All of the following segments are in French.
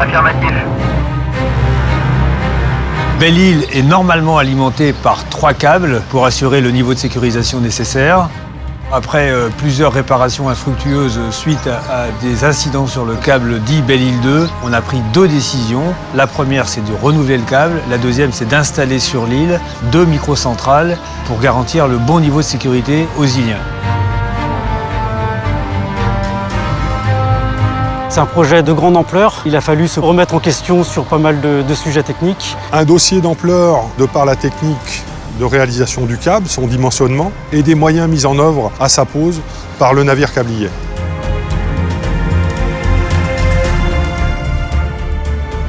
Affirmatif. Belle-Île est normalement alimentée par 3 câbles pour assurer le niveau de sécurisation nécessaire. Après plusieurs réparations infructueuses suite à des incidents sur le câble dit Belle-Île 2, on a pris 2 décisions. La première, c'est de renouveler le câble. La deuxième, c'est d'installer sur l'île 2 microcentrales pour garantir le bon niveau de sécurité aux Îliens. C'est un projet de grande ampleur. Il a fallu se remettre en question sur pas mal de sujets techniques. Un dossier d'ampleur de par la technique de réalisation du câble, son dimensionnement et des moyens mis en œuvre à sa pose par le navire câblier.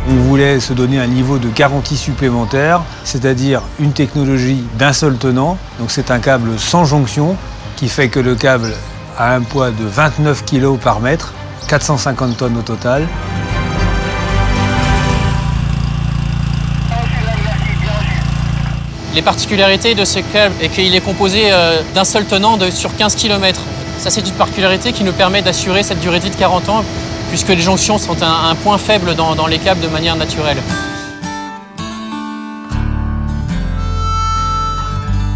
On voulait se donner un niveau de garantie supplémentaire, c'est-à-dire une technologie d'un seul tenant. Donc c'est un câble sans jonction qui fait que le câble a un poids de 29 kg par mètre, 450 tonnes au total. Les particularités de ce câble est qu'il est composé d'un seul tenant sur 15 km. Ça, c'est une particularité qui nous permet d'assurer cette durée de vie de 40 ans, puisque les jonctions sont un point faible dans les câbles de manière naturelle.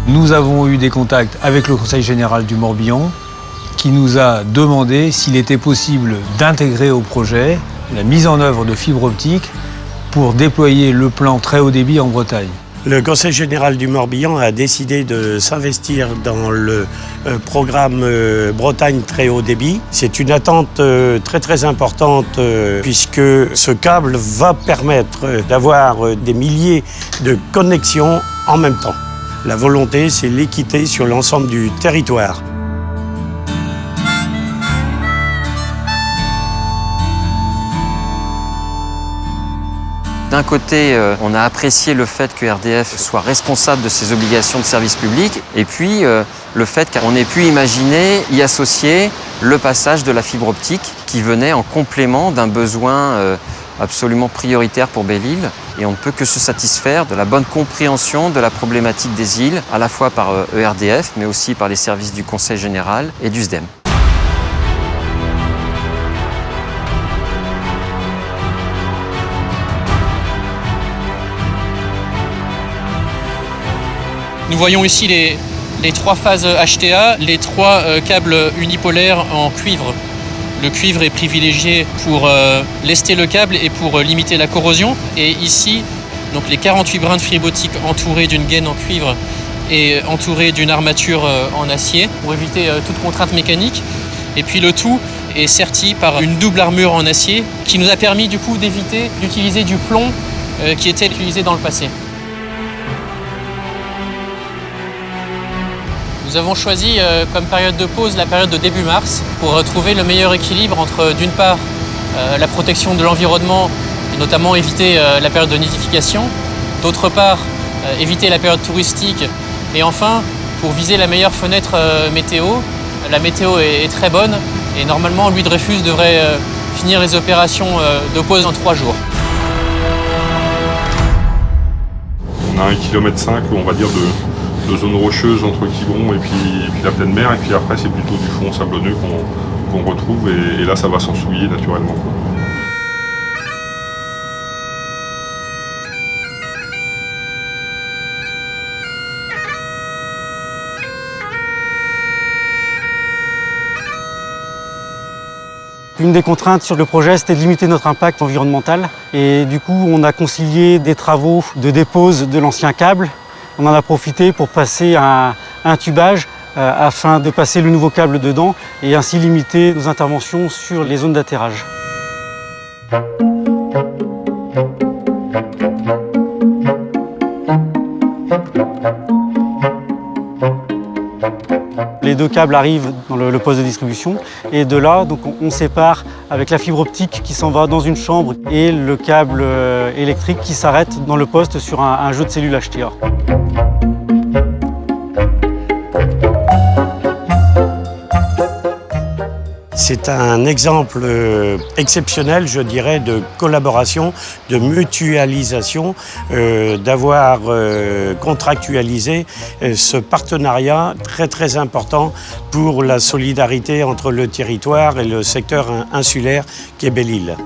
Nous avons eu des contacts avec le Conseil général du Morbihan qui nous a demandé s'il était possible d'intégrer au projet la mise en œuvre de fibres optiques pour déployer le plan très haut débit en Bretagne. Le Conseil général du Morbihan a décidé de s'investir dans le programme Bretagne très haut débit. C'est une attente très importante puisque ce câble va permettre d'avoir des milliers de connexions en même temps. La volonté, c'est l'équité sur l'ensemble du territoire. D'un côté, on a apprécié le fait que RDF soit responsable de ses obligations de service public et puis le fait qu'on ait pu imaginer y associer le passage de la fibre optique qui venait en complément d'un besoin absolument prioritaire pour Belle-Île. Et on ne peut que se satisfaire de la bonne compréhension de la problématique des îles, à la fois par ERDF, mais aussi par les services du Conseil général et du SDEM. Nous voyons ici les 3 phases HTA, les 3 câbles unipolaires en cuivre. Le cuivre est privilégié pour lester le câble et pour limiter la corrosion. Et ici, donc les 48 brins de fibre optique entourés d'une gaine en cuivre et entourés d'une armature en acier pour éviter toute contrainte mécanique. Et puis le tout est serti par une double armure en acier qui nous a permis du coup d'éviter d'utiliser du plomb qui était utilisé dans le passé. Nous avons choisi comme période de pause la période de début mars pour trouver le meilleur équilibre entre d'une part la protection de l'environnement et notamment éviter la période de nidification, d'autre part éviter la période touristique et enfin pour viser la meilleure fenêtre météo. La météo est très bonne et normalement Louis Dreyfus devrait finir les opérations de pause en 3 jours. On a 1,5 km, on va dire, de zone rocheuse entre Quiberon et puis la pleine mer, et puis après c'est plutôt du fond sablonneux qu'on retrouve et là ça va s'ensouiller naturellement. Une des contraintes sur le projet, c'était de limiter notre impact environnemental. Et du coup, on a concilié des travaux de dépose de l'ancien câble. On en a profité pour passer un tubage afin de passer le nouveau câble dedans et ainsi limiter nos interventions sur les zones d'atterrage. Les 2 câbles arrivent dans le poste de distribution et de là, donc on sépare avec la fibre optique qui s'en va dans une chambre et le câble électrique qui s'arrête dans le poste sur un jeu de cellules HTA. C'est un exemple exceptionnel, je dirais, de collaboration, de mutualisation, d'avoir contractualisé ce partenariat très important pour la solidarité entre le territoire et le secteur insulaire qui est Belle-Île.